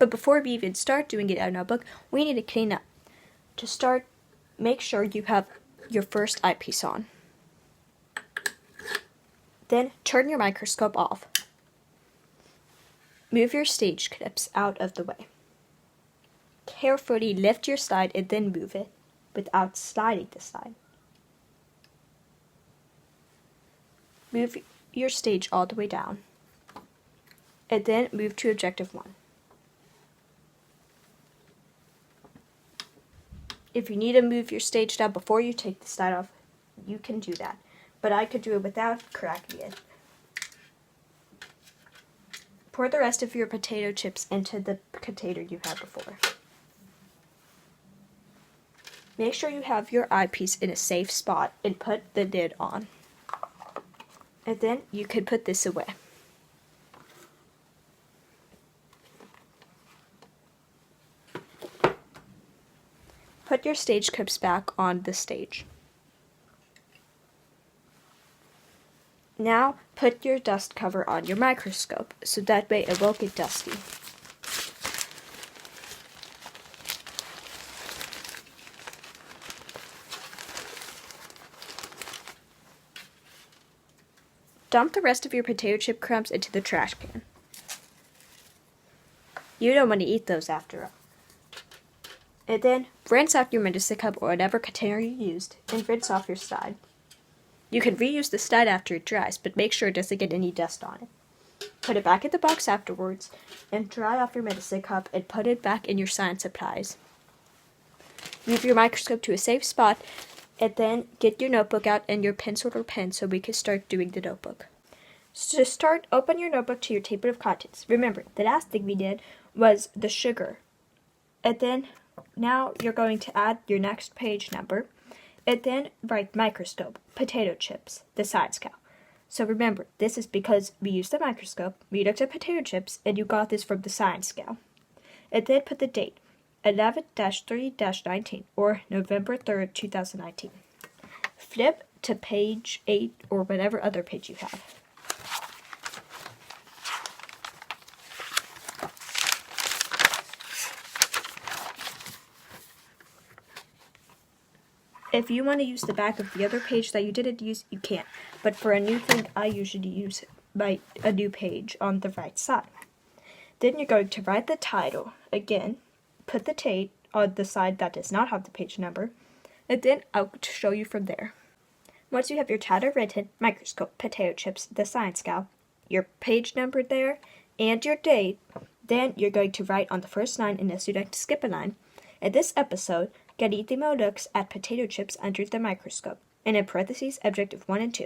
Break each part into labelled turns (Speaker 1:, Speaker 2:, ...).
Speaker 1: But before we even start doing it in our notebook, we need to clean up. To start, make sure you have your first eyepiece on. Then turn your microscope off. Move your stage clips out of the way. Carefully lift your slide and then move it without sliding the slide. Move your stage all the way down, and then move to objective 1. If you need to move your stage down before you take the slide off, you can do that, but I could do it without cracking it. Pour the rest of your potato chips into the container you had before. Make sure you have your eyepiece in a safe spot and put the lid on. And then you can put this away. Put your stage clips back on the stage. Now put your dust cover on your microscope so that way it won't get dusty. Dump the rest of your potato chip crumbs into the trash can. You don't want to eat those after all. And then rinse out your medicine cup or whatever container you used and rinse off your slide. You can reuse the slide after it dries, but make sure it doesn't get any dust on it. Put it back in the box afterwards and dry off your medicine cup and put it back in your science supplies. Move your microscope to a safe spot and then get your notebook out and your pencil or pen so we can start doing the notebook. So to start, open your notebook to your table of contents. Remember, the last thing we did was the sugar. And then now you're going to add your next page number. And then write microscope, potato chips, the science scale. So remember, this is because we used the microscope, we looked at potato chips, and you got this from the science scale. And then put the date, 11-3-19, or November 3rd, 2019. Flip to page 8 or whatever other page you have. If you want to use the back of the other page that you didn't use, you can. But for a new thing, I usually use a new page on the right side. Then you're going to write the title. Again, put the date on the side that does not have the page number. And then I'll show you from there. Once you have your title written, microscope, potato chips, the science scale, your page number there, and your date, then you're going to write on the first line, unless you'd like to skip a line. In this episode, Galethemo looks at potato chips under the microscope, and in parentheses, objective 1 and 2.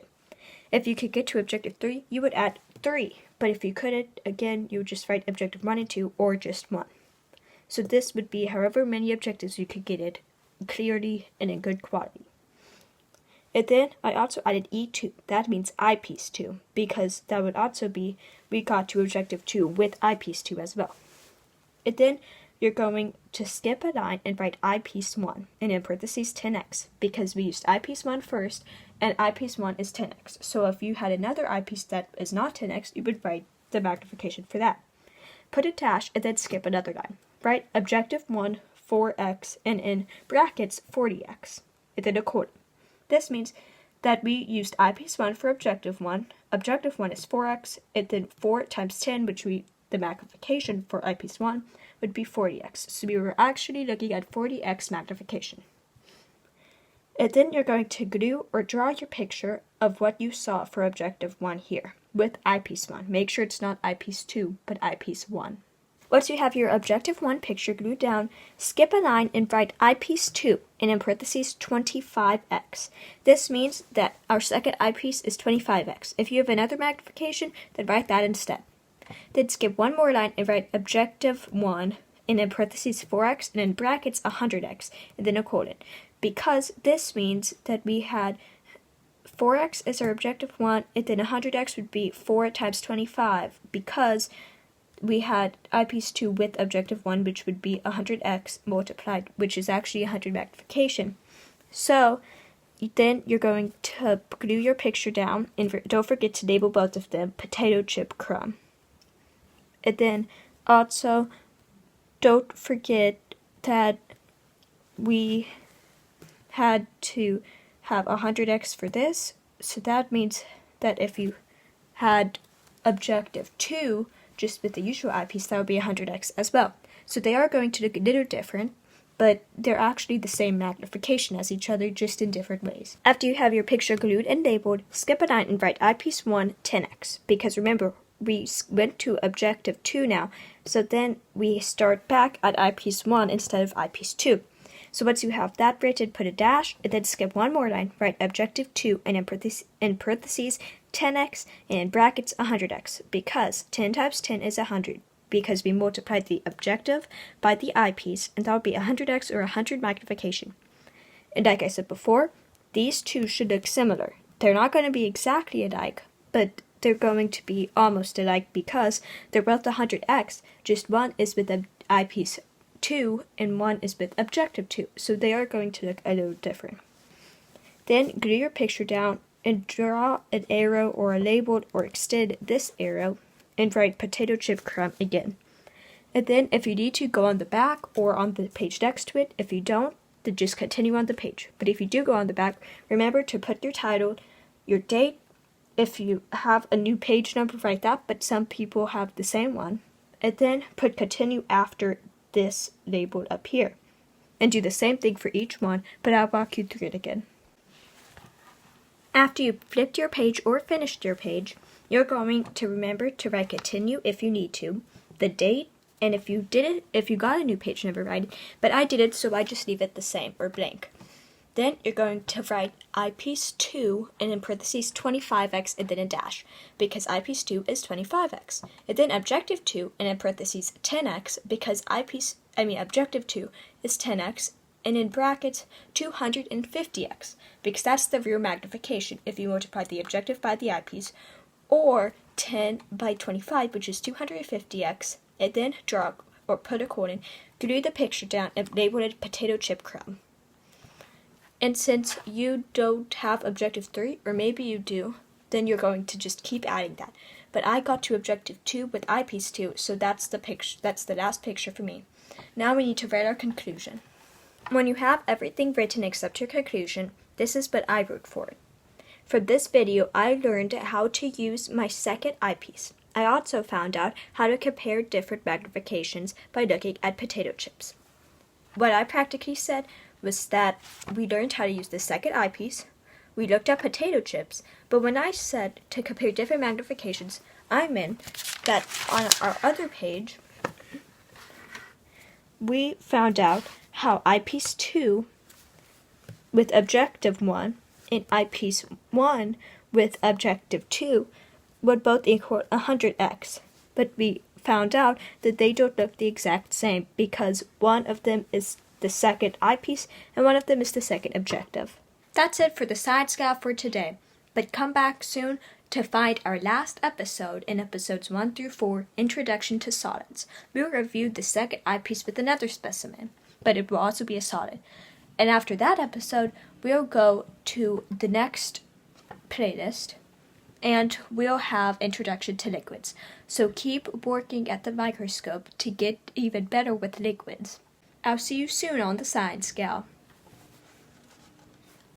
Speaker 1: If you could get to objective 3, you would add 3, but if you couldn't, again, you would just write objective 1 and 2, or just 1. So this would be however many objectives you could get it clearly and in good quality. And then I also added E2, that means Eyepiece 2, because that would also be, we got to objective 2 with Eyepiece 2 as well. And then you're going to skip a line and write Eyepiece 1, and in parentheses 10x, because we used Eyepiece 1 first, and Eyepiece 1 is 10x. So if you had another eyepiece that is not 10x, you would write the magnification for that. Put a dash and then skip another line. Write objective 1, 4x, and in brackets 40x, and then a colon. This means that we used Eyepiece 1 for objective 1. Objective 1 is 4x, and then 4 times 10, which the magnification for Eyepiece 1, would be 40x. So we were actually looking at 40x magnification. And then you're going to glue or draw your picture of what you saw for objective 1 here with Eyepiece 1. Make sure it's not Eyepiece 2, but Eyepiece 1. Once you have your objective 1 picture glued down, skip a line and write Eyepiece 2, and in parentheses 25x. This means that our second eyepiece is 25x. If you have another magnification, then write that instead. Then skip one more line and write objective 1, and in parentheses 4x, and in brackets 100x, and then a colon. Because this means that we had 4x as our objective 1, and then 100x would be 4 times 25, because we had eyepiece 2 with objective 1, which would be 100x multiplied, which is actually 100 magnification. So then you're going to glue your picture down, and don't forget to label both of them potato chip crumb. And then also don't forget that we had to have 100x for this, so that means that if you had objective 2 just with the usual eyepiece, that would be 100x as well. So they are going to look a little different, but they're actually the same magnification as each other, just in different ways. After you have your picture glued and labeled, skip a line and write eyepiece 1 10x, because remember, we went to objective 2 now, so then we start back at eyepiece 1 instead of eyepiece 2. So once you have that written, put a dash, and then skip one more line, write objective 2, and in parentheses 10x, and in brackets 100x, because 10 times 10 is 100, because we multiplied the objective by the eyepiece, and that would be 100x or 100 magnification. And like I said before, these two should look similar. They're not going to be exactly alike, but they're going to be almost alike because they're both 100x, just one is with the eyepiece 2 and one is with objective 2, so they are going to look a little different. Then glue your picture down and draw an arrow or a label or extend this arrow and write potato chip crumb again. And then if you need to, go on the back or on the page next to it. If you don't, then just continue on the page. But if you do go on the back, remember to put your title, your date. If you have a new page number, write that, but some people have the same one. And then put continue after this label up here. And do the same thing for each one, but I'll walk you through it again. After you've flipped your page or finished your page, you're going to remember to write continue if you need to, the date, and if you got a new page number, write it, but I did it, so I just leave it the same, or blank. Then you're going to write eyepiece 2, and in parentheses 25x, and then a dash, because eyepiece 2 is 25x. And then objective 2, and in parentheses 10x, because objective 2 is 10x, and in brackets 250x, because that's the real magnification if you multiply the objective by the eyepiece, or 10 by 25, which is 250x, and then draw or put a colon, glue the picture down, and label it potato chip crumb. And since you don't have objective 3, or maybe you do, then you're going to just keep adding that. But I got to objective 2 with eyepiece 2, so that's the last picture for me. Now we need to write our conclusion. When you have everything written except your conclusion, this is what I wrote for it. For this video, I learned how to use my second eyepiece. I also found out how to compare different magnifications by looking at potato chips. What I practically said was that we learned how to use the second eyepiece, we looked at potato chips, but when I said to compare different magnifications, I meant that on our other page, we found out how eyepiece 2 with objective 1 and eyepiece 1 with objective 2 would both equal 100x, but we found out that they don't look the exact same because one of them is the second eyepiece and one of them is the second objective. That's it for the side scout for today, but come back soon to find our last episode in episodes 1 through 4, Introduction to Solids. We'll review the second eyepiece with another specimen, but it will also be a solid. And after that episode, we'll go to the next playlist, and we'll have Introduction to Liquids. So keep working at the microscope to get even better with liquids. I'll see you soon on the Science Scout.